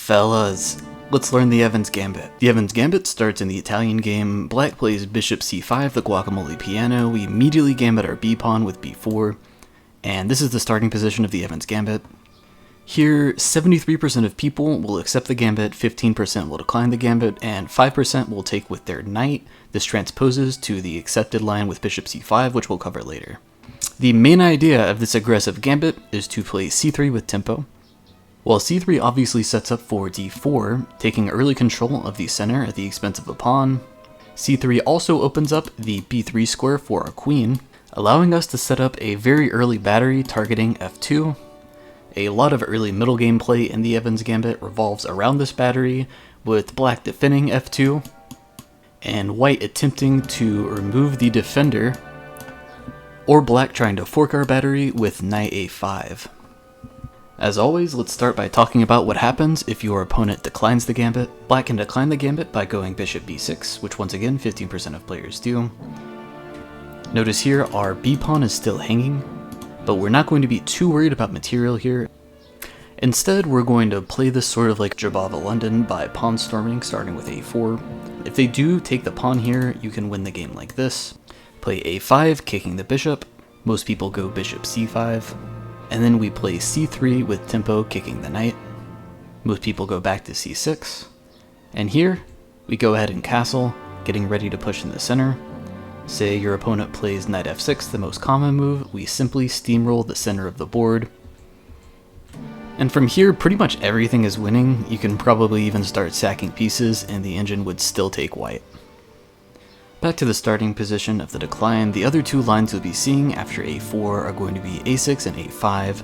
Fellas, let's learn the Evans Gambit. The Evans Gambit starts in the Italian game. Black plays bishop c5, the guacamole piano. We immediately gambit our b-pawn with b4, and this is the starting position of the Evans Gambit. Here, 73% of people will accept the gambit, 15% will decline the gambit, and 5% will take with their knight. This transposes to the accepted line with bishop c5, which we'll cover later. The main idea of this aggressive gambit is to play c3 with tempo. While c3 obviously sets up for d4, taking early control of the center at the expense of a pawn, c3 also opens up the b3 square for a queen, allowing us to set up a very early battery targeting f2. A lot of early middle game play in the Evans Gambit revolves around this battery, with black defending f2, and white attempting to remove the defender, or black trying to fork our battery with knight a5. As always, let's start by talking about what happens if your opponent declines the gambit. Black can decline the gambit by going bishop b6, which once again 15% of players do. Notice here our b-pawn is still hanging, but we're not going to be too worried about material here. Instead, we're going to play this sort of like Jabava London by pawn storming, starting with a4. If they do take the pawn here, you can win the game like this. Play a5, kicking the bishop. Most people go bishop c5. And then we play c3 with tempo, kicking the knight. Most people go back to c6. And here, we go ahead and castle, getting ready to push in the center. Say your opponent plays knight f6, the most common move, we simply steamroll the center of the board. And from here, pretty much everything is winning. You can probably even start sacking pieces and the engine would still take white. Back to the starting position of the decline, the other two lines you'll be seeing after a4 are going to be a6 and a5.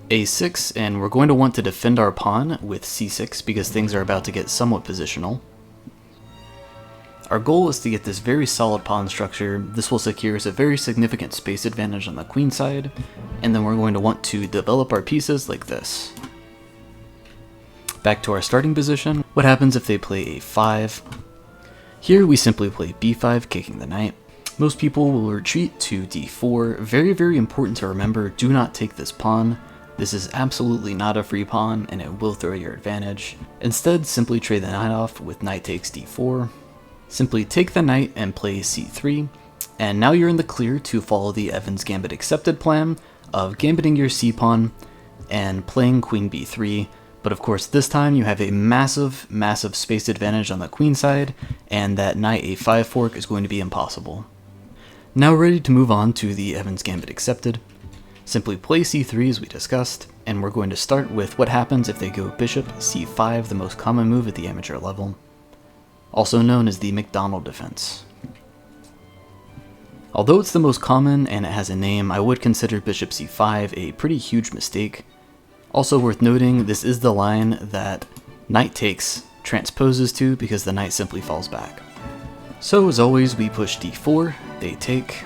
a6, and we're going to want to defend our pawn with c6 because things are about to get somewhat positional. Our goal is to get this very solid pawn structure. This will secure us a very significant space advantage on the queen side, and then we're going to want to develop our pieces like this. Back to our starting position, what happens if they play a5? Here we simply play b5, kicking the knight. Most people will retreat to d4. Very important to remember, do not take this pawn. This is absolutely not a free pawn and it will throw your advantage. Instead, simply trade the knight off with knight takes d4. Simply take the knight and play c3. And now you're in the clear to follow the Evans Gambit Accepted plan of gambiting your c-pawn and playing queen b3. But of course, this time you have a massive space advantage on the queen side, and that knight a5 fork is going to be impossible. Now ready to move on to the Evans Gambit Accepted. Simply play c3 as we discussed, and we're going to start with what happens if they go bishop c5, the most common move at the amateur level, also known as the McDonald defense. Although it's the most common and it has a name, I would consider bishop c5 a pretty huge mistake. Also worth noting, this is the line that knight takes transposes to because the knight simply falls back. So as always, we push d4, they take,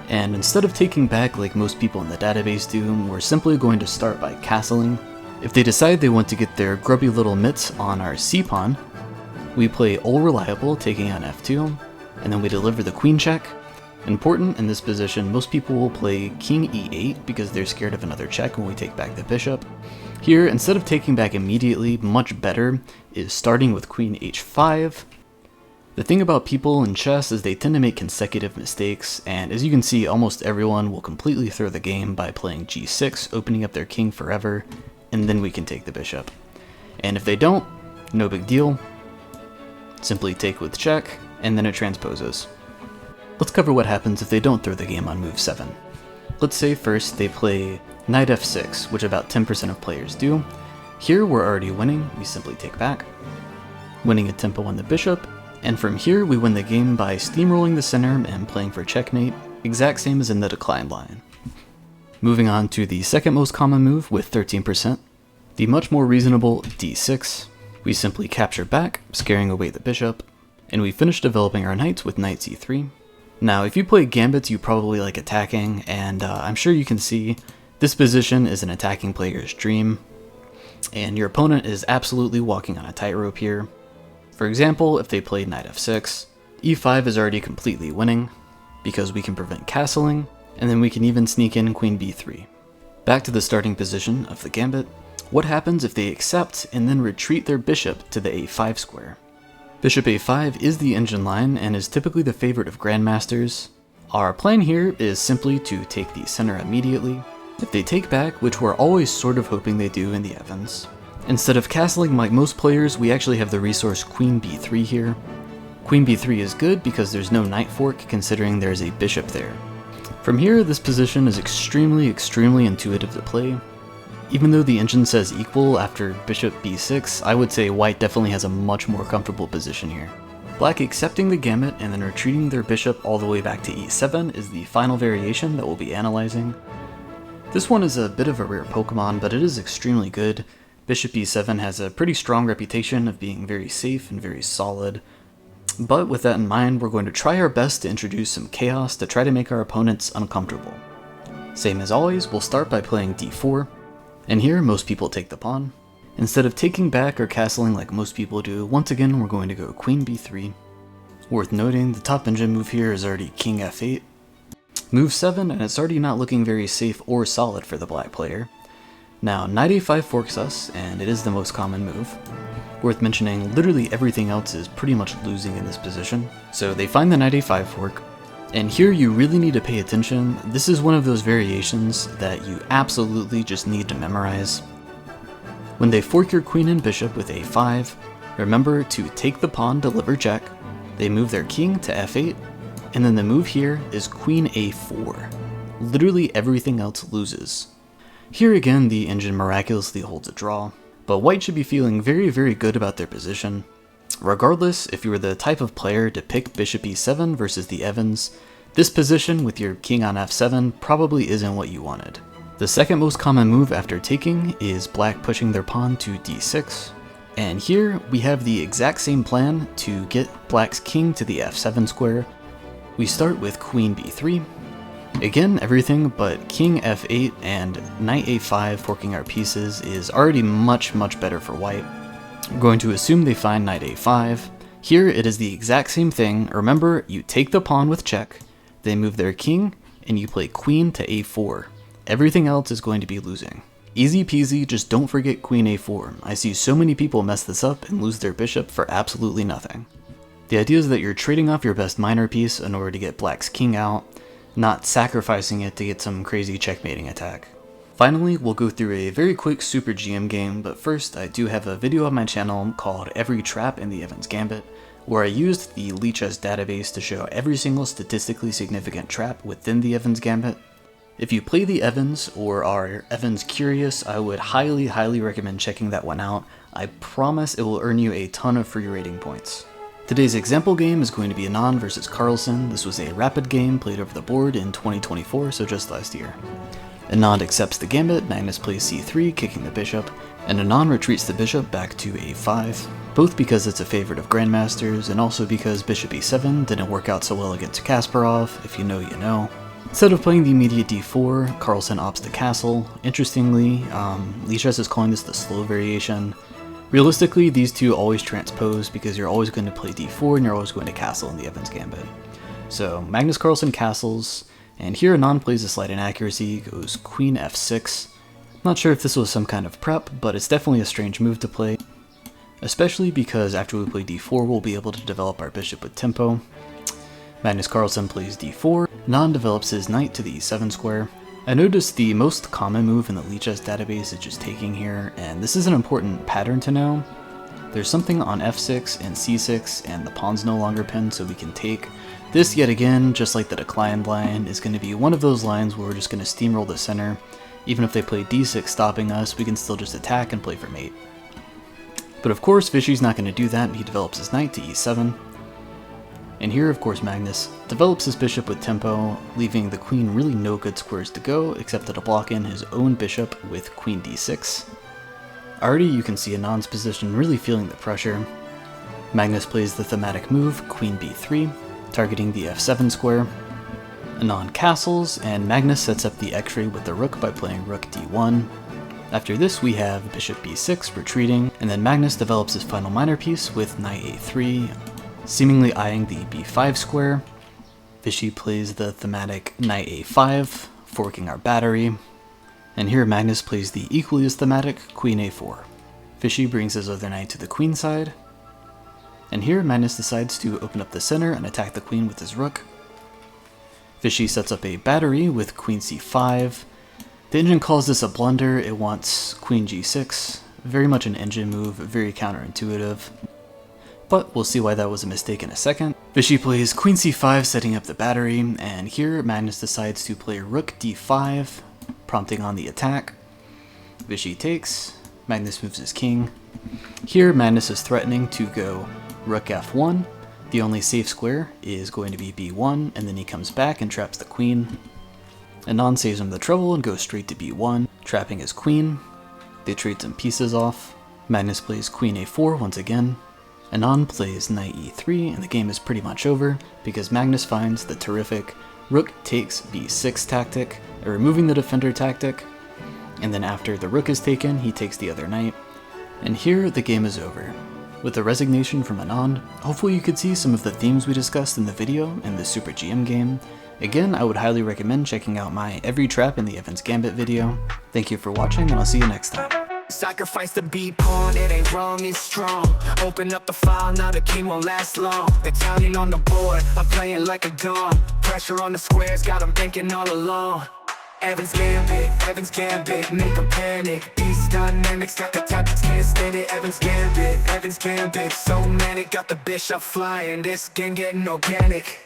and instead of taking back like most people in the database do, we're simply going to start by castling. If they decide they want to get their grubby little mitts on our c-pawn, we play all reliable, taking on f2, and then we deliver the queen check. Important in this position, most people will play king e8 because they're scared of another check when we take back the bishop. Here, instead of taking back immediately, much better is starting with queen h5. The thing about people in chess is they tend to make consecutive mistakes, and as you can see, almost everyone will completely throw the game by playing g6, opening up their king forever, and then we can take the bishop. And if they don't, no big deal. Simply take with check, and then it transposes. Let's cover what happens if they don't throw the game on move 7. Let's say first they play knight f6, which about 10% of players do. Here we're already winning, we simply take back, winning a tempo on the bishop, and from here we win the game by steamrolling the center and playing for checkmate, exact same as in the decline line. Moving on to the second most common move with 13%, the much more reasonable d6. We simply capture back, scaring away the bishop, and we finish developing our knights with knight c3. Now, if you play gambits, you probably like attacking, and I'm sure you can see this position is an attacking player's dream, and your opponent is absolutely walking on a tightrope here. For example, if they played knight f6, e5 is already completely winning, because we can prevent castling, and then we can even sneak in queen b3. Back to the starting position of the gambit. What happens if they accept and then retreat their bishop to the a5 square? Bishop a5 is the engine line and is typically the favorite of grandmasters. Our plan here is simply to take the center immediately. If they take back, which we're always sort of hoping they do in the Evans, instead of castling like most players, we actually have the resource queen b3 here. Queen b3 is good because there's no knight fork considering there's a bishop there. From here, this position is extremely intuitive to play. Even though the engine says equal after bishop b6, I would say white definitely has a much more comfortable position here. Black accepting the gambit and then retreating their bishop all the way back to e7 is the final variation that we'll be analyzing. This one is a bit of a rare Pokemon, but it is extremely good. Bishop e7 has a pretty strong reputation of being very safe and very solid. But with that in mind, we're going to try our best to introduce some chaos to try to make our opponents uncomfortable. Same as always, we'll start by playing d4, and here most people take the pawn. Instead of taking back or castling like most people do, once again we're going to go queen b3. Worth noting, the top engine move here is already king f8. Move 7, and it's already not looking very safe or solid for the black player. Now, knight a5 forks us, and it is the most common move. Worth mentioning, literally everything else is pretty much losing in this position. So they find the knight a5 fork, and here you really need to pay attention. This is one of those variations that you absolutely just need to memorize. When they fork your queen and bishop with a5, remember to take the pawn, deliver check, they move their king to f8, and then the move here is queen a4. Literally everything else loses. Here again, the engine miraculously holds a draw, but white should be feeling very good about their position. Regardless, if you were the type of player to pick bishop e7 versus the Evans, this position with your king on f7 probably isn't what you wanted. The second most common move after taking is black pushing their pawn to d6, and here we have the exact same plan to get black's king to the f7 square. We start with queen b3. Again, everything but king f8 and knight a5 forking our pieces is already much better for white. I'm going to assume they find knight a5. Here it is the exact same thing. Remember, you take the pawn with check, they move their king, and you play queen to a4. Everything else is going to be losing. Easy peasy, just don't forget queen a4. I see so many people mess this up and lose their bishop for absolutely nothing. The idea is that you're trading off your best minor piece in order to get black's king out, not sacrificing it to get some crazy checkmating attack. Finally, we'll go through a very quick Super GM game, but first I do have a video on my channel called Every Trap in the Evans Gambit, where I used the Lichess database to show every single statistically significant trap within the Evans Gambit. If you play the Evans or are Evans curious, I would highly recommend checking that one out. I promise it will earn you a ton of free rating points. Today's example game is going to be Anand versus Carlsen. This was a rapid game played over the board in 2024, so just last year. Anand accepts the gambit, Magnus plays c3, kicking the bishop, and Anand retreats the bishop back to a5, both because it's a favorite of grandmasters, and also because bishop e7 didn't work out so well against Kasparov. If you know, you know. Instead of playing the immediate d4, Carlsen opts the castle. Interestingly, Lichess is calling this the slow variation. Realistically, these two always transpose because you're always going to play d4 and you're always going to castle in the Evans Gambit. So Magnus Carlsen castles, and here Anand plays a slight inaccuracy, goes queen f6. Not sure if this was some kind of prep, but it's definitely a strange move to play, especially because after we play d4 we'll be able to develop our bishop with tempo. Magnus Carlsen plays d4, Anand develops his knight to the e7 square. I noticed the most common move in the Lichess database is just taking here, and this is an important pattern to know. There's something on f6 and c6, and the pawn's no longer pinned, so we can take. This, yet again, just like the declined line, is going to be one of those lines where we're just going to steamroll the center. Even if they play d6 stopping us, we can still just attack and play for mate. But of course, Vishy's not going to do that, and he develops his knight to e7. And here, of course, Magnus develops his bishop with tempo, leaving the queen really no good squares to go, except to block in his own bishop with queen d6. Already you can see Anand's position really feeling the pressure. Magnus plays the thematic move, queen b3, targeting the f7 square. Anand castles, and Magnus sets up the x-ray with the rook by playing rook d1. After this we have bishop b6 retreating, and then Magnus develops his final minor piece with knight a3, seemingly eyeing the b5 square. Vishy plays the thematic knight a5, forking our battery. And here Magnus plays the equally as thematic Queen A4. Vishy brings his other knight to the queen side. And here Magnus decides to open up the center and attack the queen with his rook. Vishy sets up a battery with Queen C5. The engine calls this a blunder. It wants Queen G6. Very much an engine move, very counterintuitive. But we'll see why that was a mistake in a second. Vishy plays Queen C5, setting up the battery, and here Magnus decides to play Rook D5, prompting on the attack. Vishy takes, Magnus moves his king. Here Magnus is threatening to go Rook F1. The only safe square is going to be B1, and then he comes back and traps the queen. Anand saves him the trouble and goes straight to B1, trapping his queen. They trade some pieces off. Magnus plays Queen A4 once again. Anand plays Knight E3, and the game is pretty much over because Magnus finds the terrific Rook takes B6 tactic, a removing the defender tactic, and then after the rook is taken, he takes the other knight. And here the game is over. With the resignation from Anand, hopefully you could see some of the themes we discussed in the video in the Super GM game. Again, I would highly recommend checking out my Every Trap in the Evans Gambit video. Thank you for watching, and I'll see you next time. Sacrifice the B-pawn, it ain't wrong, it's strong. Open up the file, now the king won't last long. Italian on the board, I'm playing like a dawn. Pressure on the squares, got him thinking all along. Evans Gambit, make a panic. Beast dynamics, got the tactics, can't stand it. Evans Gambit, so manic. Got the bishop flying, this game getting organic.